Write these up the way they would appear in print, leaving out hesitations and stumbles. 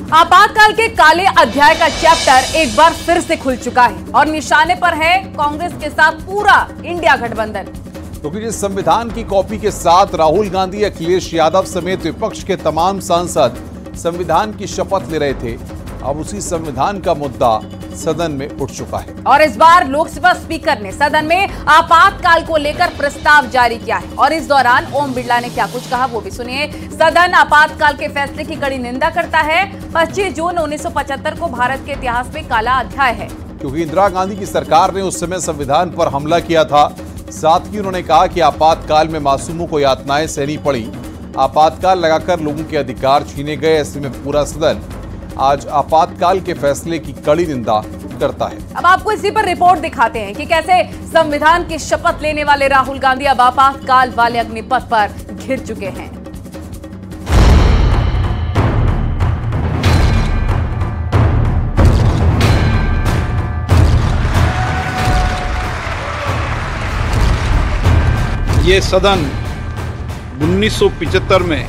आपातकाल के काले अध्याय का चैप्टर एक बार फिर से खुल चुका है और निशाने पर है कांग्रेस के साथ पूरा इंडिया गठबंधन। क्योंकि जिस संविधान की कॉपी के साथ राहुल गांधी, अखिलेश यादव समेत विपक्ष के तमाम सांसद संविधान की शपथ ले रहे थे, अब उसी संविधान का मुद्दा सदन में उठ चुका है। और इस बार लोकसभा स्पीकर ने सदन में आपातकाल को लेकर प्रस्ताव जारी किया है और इस दौरान ओम बिरला ने क्या कुछ कहा वो भी सुनिए। सदन आपातकाल के फैसले की कड़ी निंदा करता है। 25 जून 1975 को भारत के इतिहास में काला अध्याय है। क्योंकि इंदिरा गांधी की सरकार ने उस समय संविधान पर हमला किया था। साथ ही उन्होंने कहा कि आपातकाल में मासूमों को यातनाएं सहनी पड़ी, आपातकाल लगाकर लोगों के अधिकार छीने गए। ऐसे में पूरा सदन आज आपातकाल के फैसले की कड़ी निंदा करता है। अब आपको इसी पर रिपोर्ट दिखाते हैं कि कैसे संविधान की शपथ लेने वाले राहुल गांधी अब आपातकाल वाले अग्निपथ पर घिर चुके हैं। ये सदन 1975 में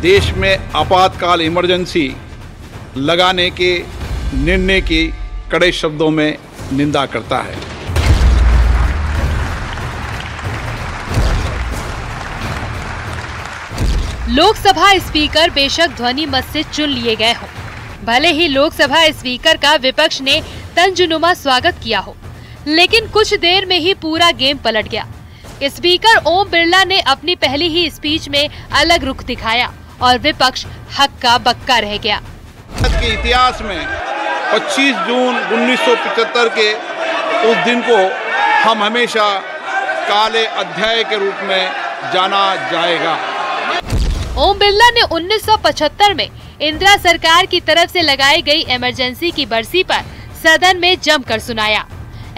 देश में आपातकाल इमरजेंसी लगाने के निर्णय की कड़े शब्दों में निंदा करता है। लोकसभा स्पीकर बेशक ध्वनि मत से चुन लिए गए हों, भले ही लोकसभा स्पीकर का विपक्ष ने तंजुनुमा स्वागत किया हो, लेकिन कुछ देर में ही पूरा गेम पलट गया। स्पीकर ओम बिरला ने अपनी पहली ही स्पीच में अलग रुख दिखाया और विपक्ष हक्का बक्का रह गया। भारत के इतिहास में 25 जून 1975 के उस दिन को हम हमेशा काले अध्याय के रूप में जाना जाएगा। ओम बिरला ने 1975 में इंदिरा सरकार की तरफ से लगाई गई इमरजेंसी की बरसी पर सदन में जमकर सुनाया।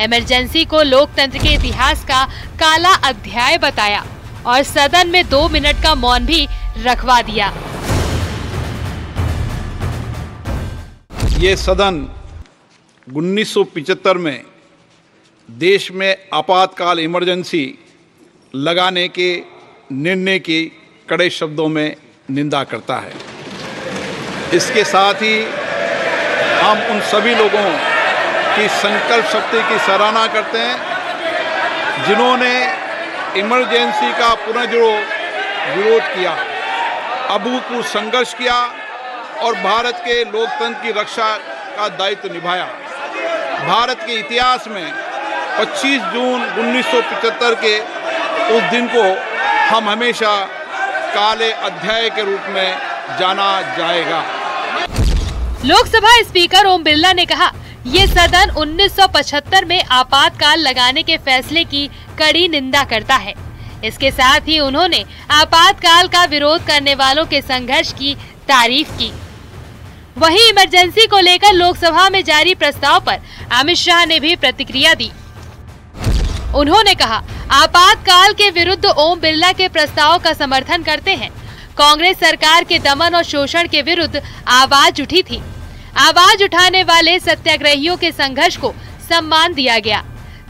इमरजेंसी को लोकतंत्र के इतिहास का काला अध्याय बताया और सदन में 2 मिनट का मौन भी रखवा दिया। ये सदन 1975 में देश में आपातकाल इमरजेंसी लगाने के निर्णय की कड़े शब्दों में निंदा करता है। इसके साथ ही हम उन सभी लोगों की संकल्प शक्ति की सराहना करते हैं जिन्होंने इमरजेंसी का पुनर्विरोध किया, अभूतपूर्व संघर्ष किया और भारत के लोकतंत्र की रक्षा का दायित्व निभाया। भारत के इतिहास में 25 जून 1975 के उस दिन को हम हमेशा काले अध्याय के रूप में जाना जाएगा। लोकसभा स्पीकर ओम बिरला ने कहा, ये सदन 1975 में आपातकाल लगाने के फैसले की कड़ी निंदा करता है। इसके साथ ही उन्होंने आपातकाल का विरोध करने वालों के संघर्ष की तारीफ की। वहीं इमरजेंसी को लेकर लोकसभा में जारी प्रस्ताव पर अमित शाह ने भी प्रतिक्रिया दी। उन्होंने कहा, आपातकाल के विरुद्ध ओम बिरला के प्रस्ताव का समर्थन करते हैं। कांग्रेस सरकार के दमन और शोषण के विरुद्ध आवाज उठी थी। आवाज उठाने वाले सत्याग्रहियों के संघर्ष को सम्मान दिया गया।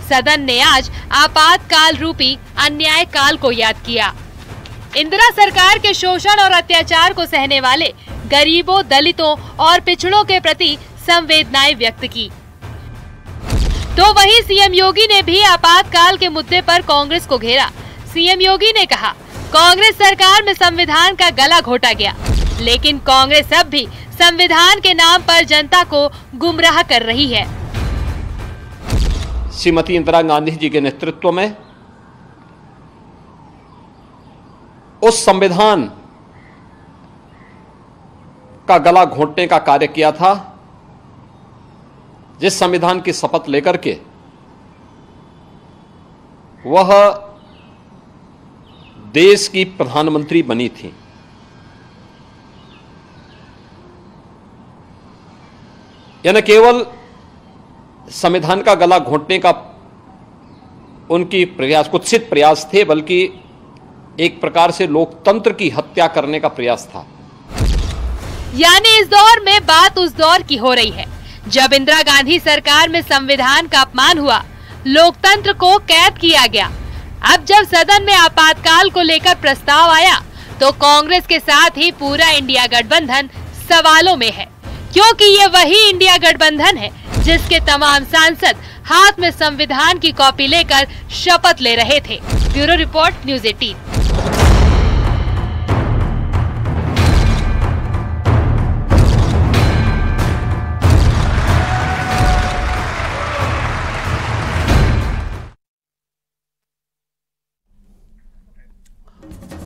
सदन ने आज आपातकाल रूपी अन्याय काल को याद किया। इंदिरा सरकार के शोषण और अत्याचार को सहने वाले गरीबों, दलितों और पिछड़ों के प्रति संवेदनाएं व्यक्त की। तो वहीं सीएम योगी ने भी आपातकाल के मुद्दे पर कांग्रेस को घेरा। सीएम योगी ने कहा, कांग्रेस सरकार में संविधान का गला घोटा गया, लेकिन कांग्रेस अब भी संविधान के नाम पर जनता को गुमराह कर रही है। श्रीमती इंदिरा गांधी जी के नेतृत्व में उस संविधान का गला घोंटने का कार्य किया था, जिस संविधान की शपथ लेकर के वह देश की प्रधानमंत्री बनी थी। यह न केवल संविधान का गला घोंटने का उनकी कुत्सित प्रयास थे, बल्कि एक प्रकार से लोकतंत्र की हत्या करने का प्रयास था। यानी इस दौर में बात उस दौर की हो रही है जब इंदिरा गांधी सरकार में संविधान का अपमान हुआ, लोकतंत्र को कैद किया गया। अब जब सदन में आपातकाल को लेकर प्रस्ताव आया तो कांग्रेस के साथ ही पूरा इंडिया गठबंधन सवालों में है, क्योंकि ये वही इंडिया गठबंधन है जिसके तमाम सांसद हाथ में संविधान की कॉपी लेकर शपथ ले रहे थे। Bureau report, news 18।